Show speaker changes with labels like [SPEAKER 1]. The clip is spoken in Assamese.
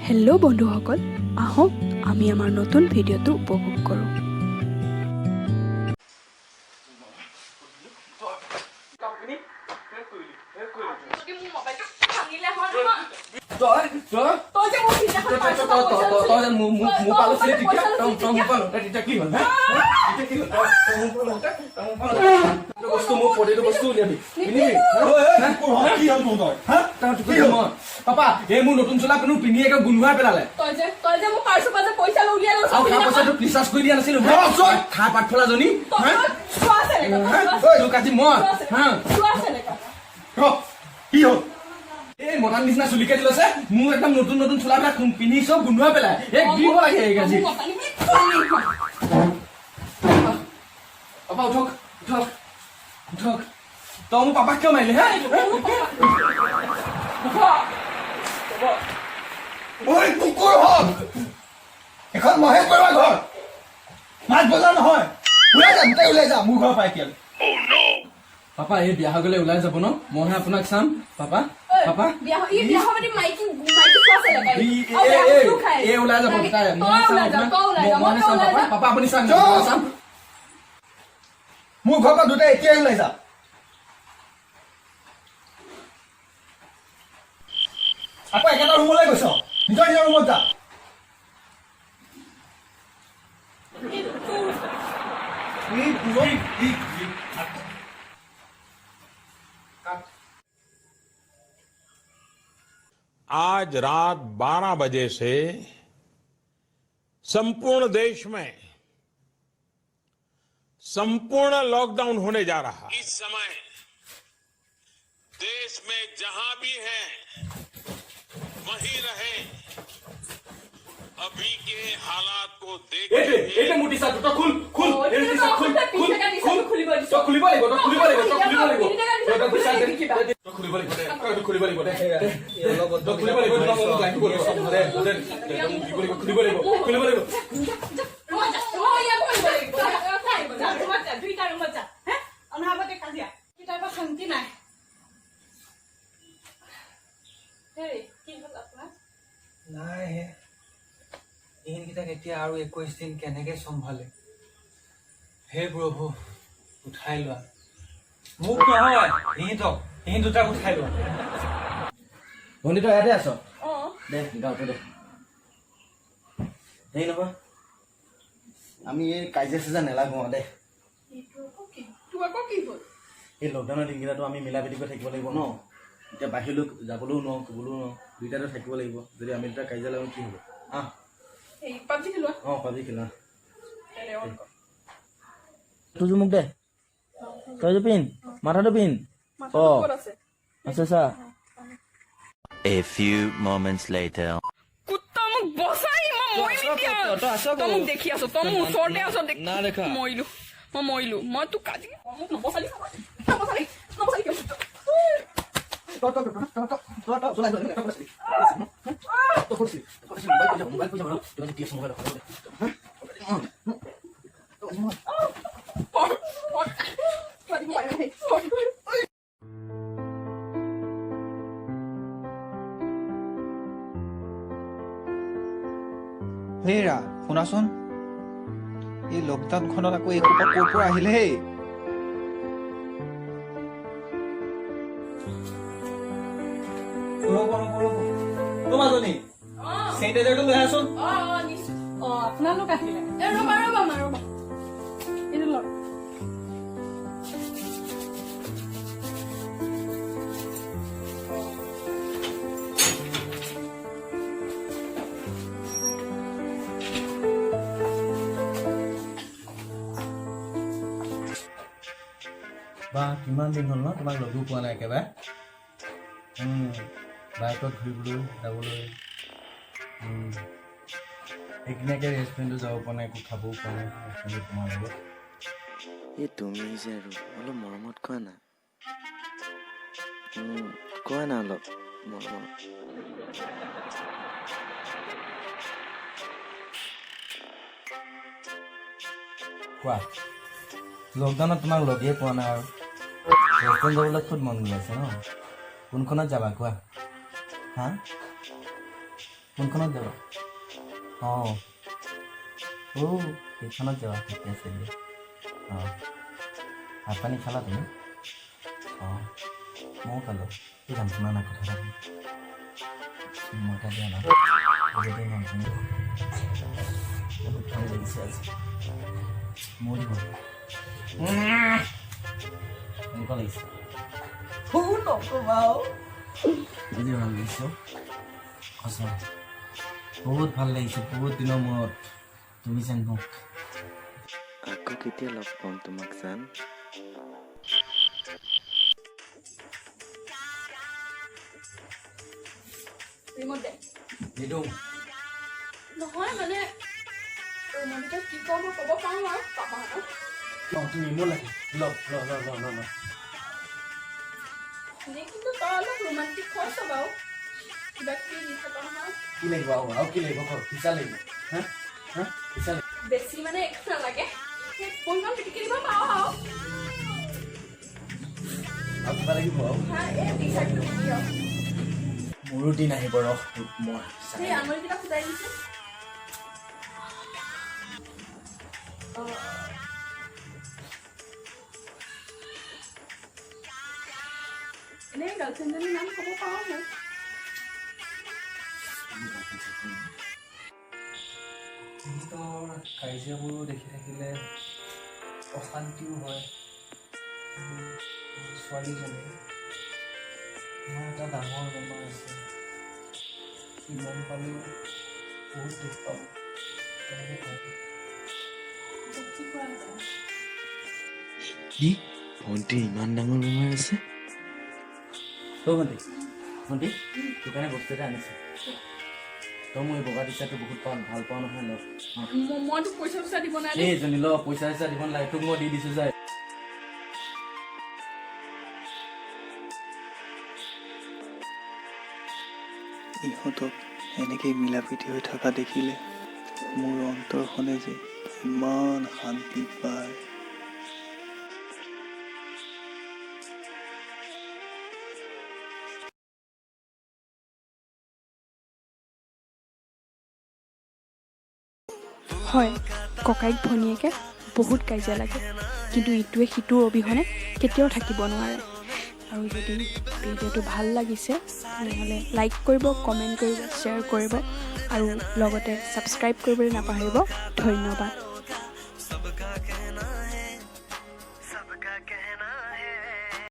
[SPEAKER 1] হেল্ল' বন্ধুসকল, আহক আমি আমাৰ নতুন ভিডিঅ'টো উপভোগ কৰোঁ।
[SPEAKER 2] পাপা এই মোৰ নতুন চোলা কোনো পিন্ধি একে গুণগুৱাই পেলালে।
[SPEAKER 3] তই যে মোক পাৰ্চৰ পৰা যে পইচা লৈ উলিয়াই লৈছ,
[SPEAKER 2] পইচাটো ৰিচাৰ্জ কৰি দিয়া নাছিলো খা পাঠফলাজনী কাটি মই কি হ'ল এই মতাৰ নিচিনা চুলি কাটি লৈছে। মোৰ একদম নতুন নতুন চোলাবিলাক পিন্ধি চব গুণগুৱাই পেলাই এই দিব লাগে এইকাজি। পাপা উঠক উঠক উঠক। তই মোৰ পাপাক কিয় মাৰিলি হে?
[SPEAKER 4] কুকুৰ হওক এখন মহেশ বৰুৱা ঘৰ, মাছ বজাৰ নহয়। ওলাই যা, গোটেই ওলাই যা মোৰ ঘৰৰ পৰা এতিয়া।
[SPEAKER 2] পাপা এই বিয়া হৈ গলে ওলাই যাব ন? মইহে আপোনাক চাম। পাপা পাপা এই ওলাই যাব পাপা আপুনি চাম চাম।
[SPEAKER 4] মোৰ ঘৰৰ পৰা দুটাই এতিয়াই ওলাই যা। আকৌ একেটা ৰুমলৈ গৈছ, নিজৰ নিজৰ ৰুমত যা।
[SPEAKER 5] आज रात 12 बजे से संपूर्ण देश में संपूर्ण लॉकडाउन होने जा रहा है। इस समय देश में जहां भी है वहीं रहे। अभी के हालात को देख
[SPEAKER 2] মোটি চাটো তই খুল খুল খুলিব লাগিব তই খুলিব লাগিব তই খুলিব লাগিব তই খুলিব লাগিব তই পইচা দে তই খুলিব লাগিব দে তই খুলিব লাগিব দে তই খুলিব লাগিব তই মোক লাগিব দে খুলিব লাগিব খুলিব লাগিব।
[SPEAKER 3] শান্তি নাই।
[SPEAKER 6] নাই ইহঁতকেইটাক এতিয়া আৰু 21 দিন কেনেকে চম্ভালে? হে প্ৰভু উঠাই লোৱা, মোক নহয় ইহঁত দুটাক উঠাই লোৱা।
[SPEAKER 2] ভনী তই ইয়াতে আছ দে গাঁৱতে দে। হেৰি নহয় আমি এই কাজিয়া চাজিয়া নেলাগো দে। এই লকডাউনৰ দিনকেইটাতো আমি মিলা প্ৰীতিকৈ থাকিব লাগিব ন। এতিয়া বাহিৰলৈ যাবলৈও নোৱাৰো ক'বলৈও নোৱাৰো, দুইটাতো থাকিব লাগিব। যদি আমি দুটা কাজিয়া লাগো কি হ'ব? পাবজি খেলা তোৰ মোক দে, তই যে পিন মাথাটো পিন আছে চা।
[SPEAKER 7] A few moments later.
[SPEAKER 3] কুত্তা মোক বচাই, মই মৰিম এতিয়া। তই মোক দেখি আছ, তই মোৰ ওচৰতে আছ। মই মৰিলো মই তোক কাজি মোক নবচালি
[SPEAKER 4] হেৰা শুনাচোন, এই লকডাউনখনত আকৌ এসোপা ক'ৰ পৰা আহিলে হেই?
[SPEAKER 6] তোমাজনী চেনিটাইজাৰটো লৈ আছোন।
[SPEAKER 3] আপোনালোক আহিলে ৰবা এইটো লওক।
[SPEAKER 2] বা কিমান দিন হ'ল ন তোমাক লগো পোৱা নাই একেবাৰে। বাইকত ঘূৰিবলৈ যাবলৈ এইখিনিকে ৰেষ্টুৰেণ্টত যাব পৰা নাই, একো খাবও পৰা নাই তোমাৰ লগত।
[SPEAKER 7] এই তুমি যে আৰু অলপ মৰমত কোৱা না, কোৱা না অলপ মৰমত।
[SPEAKER 2] কোৱা লকডাউনত তোমাক লগেই পোৱা নাই আৰু ৰেষ্টুৰেণ্ট যাবলৈ খুব মন গৈ আছে ন। কোনখনত যাবা কোৱা? হা
[SPEAKER 8] কোনখনত যাবা অঁ সেইখনত যাবা ঠিকে আছে দিয়া অঁ ভাত পানী খালা তুমি অঁ ময়ো খালোঁ কি যাম শুনা না কথা পাতি মই এটা দিয়া না বহুত ভাল লাগিছে আজি মোৰ দিব কেনেকুৱা লাগিছে নকবা আজি ভাল লাগিছে সঁচা বহুত ভাল লাগিছে বহুত দিনৰ মূৰত তুমি যেন মোক
[SPEAKER 7] আকৌ কেতিয়া লগ পাম তোমাক জান
[SPEAKER 3] ৰিমোট দে
[SPEAKER 8] নিদো
[SPEAKER 3] নহয় মানে ৰিমোটত কি কওঁ মই ক'ব পাৰোঁ আৰু পাপাহঁতক
[SPEAKER 8] তুমি মোৰ লাগে ল
[SPEAKER 3] কিন্তু তই অলপ ৰোমান্টিক হৈছ বাৰু কিবা কিবি দি থাক নহয়
[SPEAKER 8] কি লাগিব আৰু কি লাগিব পিছা লাগিব হা পিছা লাগিব
[SPEAKER 3] বেছি মানে একো নালাগে ফোনখন পিটিকি দিব পাৰ
[SPEAKER 8] আৰু কিবা লাগিব আৰু
[SPEAKER 3] এই টি চাৰ্টটো দিয়
[SPEAKER 8] মোৰো দিন আহিব ৰস মই
[SPEAKER 3] সেই আঙুলিকেইটা ফুটাই দিছোঁ এনেই গাৰ্লফ্ৰেণ্ডজনীৰ নাম ক'ব পাৰোঁ মই
[SPEAKER 6] সিহঁতৰ কাজিয়াবোৰো দেখি থাকিলে অশান্তিও হয় ছোৱালীজনী আমাৰ এটা ডাঙৰ বেমাৰ আছে সি গম পালেও বহুত দুখ পাব তেনেকৈ কয়
[SPEAKER 3] কি কৰা যায়
[SPEAKER 7] কি ভণ্টি ইমান ডাঙৰ বেমাৰ আছে
[SPEAKER 8] ভণ্টি তোৰ কাৰণে বস্তু এটা আনিছে তই মোৰ এই বগা টিচাৰটো বহুত ভাল পাওঁ নহয় লগ
[SPEAKER 3] মইতো পইচা চইচা দিব নাই
[SPEAKER 8] এই এজনী ল পইচা চইচা দিব নালাগে তোক মই দি দিছোঁ যায়
[SPEAKER 9] ইহঁতক এনেকেই মিলা প্ৰীতি হৈ থকা দেখিলে মোৰ অন্তৰখনে যে ইমান শান্তি পায়
[SPEAKER 1] হয় ককাইক ভনীয়েকে বহুত কাজিয়া লাগে কিন্তু ইটোৱে সিটোৰ অবিহনে কেতিয়াও থাকিব নোৱাৰে আৰু যদি ভিডিঅ'টো ভাল লাগিছে তেনেহ'লে লাইক কৰিব কমেণ্ট কৰিব শ্বেয়াৰ কৰিব আৰু লগতে ছাবস্ক্ৰাইব কৰিবলৈ নাপাহৰিব ধন্যবাদ